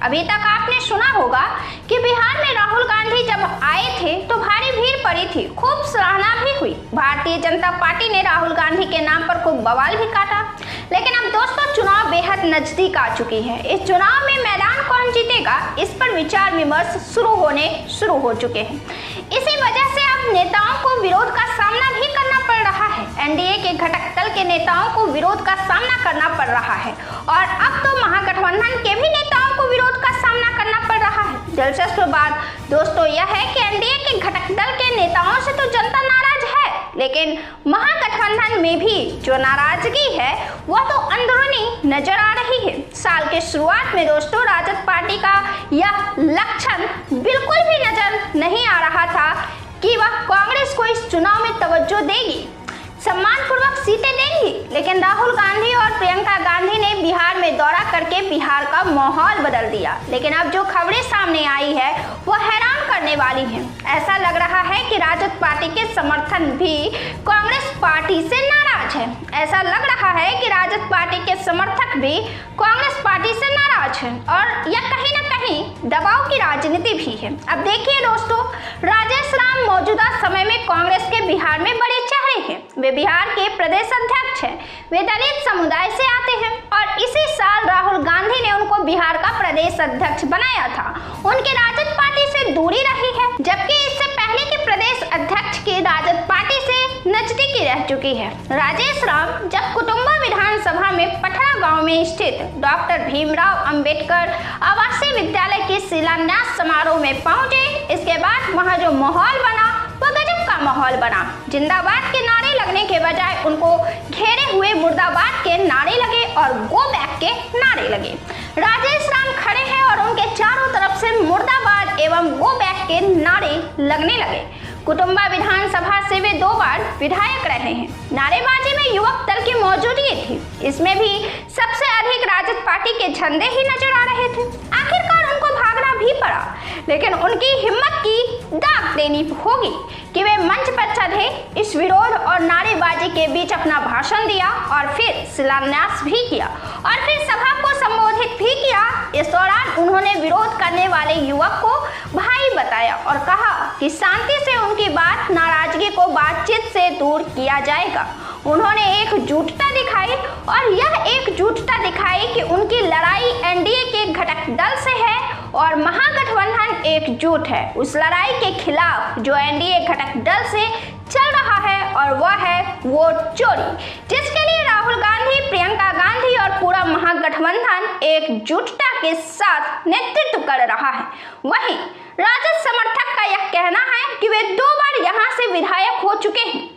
अभी तक आपने सुना होगा कि बिहार में राहुल गांधी जब आए थे तो भारी भीड़ पड़ी थी, खूब सराहना भी हुई। भारतीय जनता पार्टी ने राहुल गांधी के नाम पर खूब बवाल भी काटा। लेकिन अब दोस्तों चुनाव बेहद नजदीक आ चुकी है। इस चुनाव में मैदान कौन जीतेगा, इस पर विचार विमर्श शुरू हो चुके हैं। इसी वजह से अब नेताओं को विरोध का सामना भी करना पड़ रहा है। एनडीए के घटक दल के नेताओं को विरोध का सामना करना पड़ रहा है और अब तो महागठबंधन के भी नेताओं को विरोध का सामना करना पड़ रहा है। दिलचस्प बात दोस्तों यह है कि एनडीए के घटक दल के नेताओं से तो जनता नाराज है, लेकिन महागठबंधन में भी जो नाराजगी है वह तो अंदरूनी नजर आ रही है। साल के शुरुआत में दोस्तों राजद पार्टी का यह लक्षण बिल्कुल भी नजर नहीं आ रहा था कि वह कांग्रेस को इस चुनाव में तवज्जो देगी, सम्मानपूर्वक सीटें देंगी। लेकिन राहुल गांधी और प्रियंका गांधी ने बिहार में दौरा करके बिहार का माहौल बदल दिया। लेकिन अब जो खबरें सामने आई है वो हैरान करने वाली हैं। ऐसा लग रहा है कि राजद पार्टी के समर्थन भी कांग्रेस पार्टी से नाराज है। ऐसा लग रहा है कि राजद पार्टी के समर्थक भी कांग्रेस पार्टी से नाराज हैं और यह कहीं ना कहीं दबाव की राजनीति भी है। अब देखिए दोस्तों, राजेश राम मौजूदा समय में कांग्रेस के बिहार में बड़े चेहरे हैं। वे बिहार के प्रदेश अध्यक्ष हैं। वे दलित समुदाय से आते हैं और इसी साल राहुल गांधी ने उनको बिहार का प्रदेश अध्यक्ष बनाया था। उनकी राजद पार्टी से दूरी रही है, जबकि इससे पहले के प्रदेश अध्यक्ष की राजद पार्टी से नजदीकी रह चुकी है। राजेश राम जब कुटुंबा विधानसभा में पटना गांव में स्थित डॉक्टर भीमराव अंबेडकर आवासीय विद्यालय के शिलान्यास समारोह में पहुंचे, इसके बाद वहां जो माहौल बना वह गजब का माहौल बना। जिंदाबाद के नारे लगने के बजाय उनको घेरे हुए मुर्दाबाद के नारे लगे और गो बैक के नारे लगे। राजेश राम खड़े हैं और उनके चारों तरफ से मुर्दाबाद एवं गो बैक के नारे लगने लगे। कुटुंबा विधानसभा से वे 2 बार विधायक रहे हैं। नारेबाजी में युवक दल की मौजूदगी थी। इसमें भी सबसे अधिक राजद पार्टी के झंडे ही नजर आ रहे थे। आखिरकार उनको भागना भी पड़ा, लेकिन उनकी हिम्मत की दाग देनी होगी कि वे मंच पर चढ़े, इस विरोध और नारेबाजी के बीच अपना भाषण दिया और फिर शिलान्यास भी किया और फिर सभा को संबोधित भी किया। इस दौरान उन्होंने विरोध करने वाले युवक को भाई बताया और कहा कि शांति से उनकी बात नाराजगी को बातचीत से दूर किया जाएगा। उन्होंने एकजुटता दिखाई और यह एकजुटता दिखाई कि उनकी लड़ाई एनडीए के घटक दल से है और महागठबंधन एकजुट है उस लड़ाई के खिलाफ जो एनडीए घटक दल से चल रहा है, और वह है वोट चोरी, जिसके लिए राहुल गांधी, प्रियंका गांधी और पूरा महागठबंधन एकजुटता के साथ नेतृत्व कर रहा है। वहीं राजद समर्थक का यह कहना है कि वे 2 बार यहां से विधायक हो चुके हैं।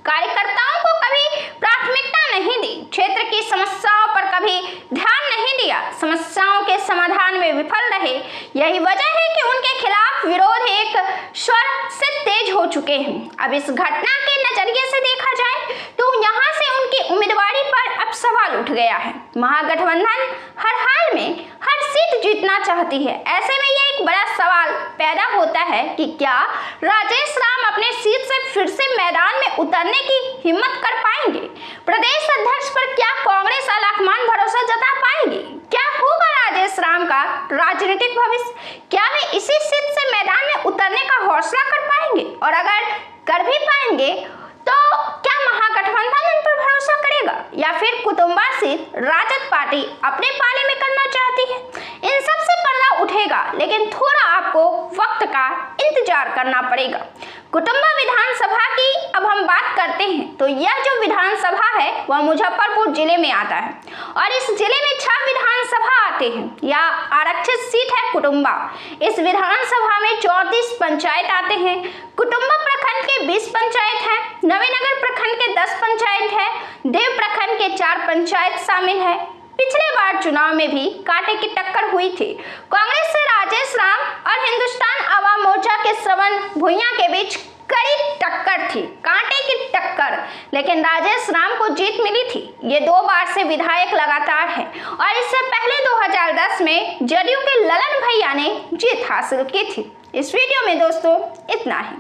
कार्यकर्ताओं को कभी प्राथमिकता नहीं दी, क्षेत्र की समस्याओं पर कभी ध्यान नहीं दिया, समस्याओं के समाधान में विफल रहे। यही वजह है कि उनके खिलाफ विरोध एक स्वर से तेज हो चुके हैं। अब इस घटना के नजरिए से देखा जाए तो यहाँ से उनकी उम्मीदवारी पर अब सवाल उठ गया है। महागठबंधन हर हाल में हर सीट जीतना चाहती है। ऐसे में यह एक बड़ा सवाल पैदा होता है कि क्या राजेश राम अपने सीट से फिर से मैदान में उतरने की हिम्मत कर पाएंगे? प्रदेश अध्यक्ष पर क्या कांग्रेस अलकमान भरोसा जता पाएगी? क्या होगा राजेश राम का राजनीतिक भविष्य? क्या वे इसी सीट से मैदान में उतरने का हौसला कर पाएंगे? और अगर कर भी पाएंगे तो क्या महागठबंधन उन पर भरोसा करेगा या फिर कुटुंबा सीट राजद पार्टी अपने पाले में करना चाहती है? इन सब से पर्दा उठेगा, लेकिन थोड़ा आपको वक्त का इंतजार करना पड़ेगा। कुटुंबा विधानसभा की अब हम बात करते हैं तो यह जो विधानसभा है वह मुजफ्फरपुर जिले में आता है और इस जिले में 6 विधानसभा आते हैं। यह आरक्षित सीट है कुटुंबा। इस विधानसभा में 34 पंचायत आते हैं। कुटुंबा प्रखंड के 20 पंचायत हैं, नवीनगर प्रखंड के 10 पंचायत है, देव प्रखंड के 4 पंचायत शामिल है। पिछले बार चुनाव में भी कांटे की टक्कर हुई थी। कांग्रेस से राजेश राम और हिंदुस्तान आवाम मोर्चा के श्रवण भुइयां के बीच कड़ी टक्कर थी, कांटे की टक्कर, लेकिन राजेश राम को जीत मिली थी। ये 2 बार से विधायक लगातार है और इससे पहले 2010 में जदयू के ललन भैया ने जीत हासिल की थी। इस वीडियो में दोस्तों इतना ही।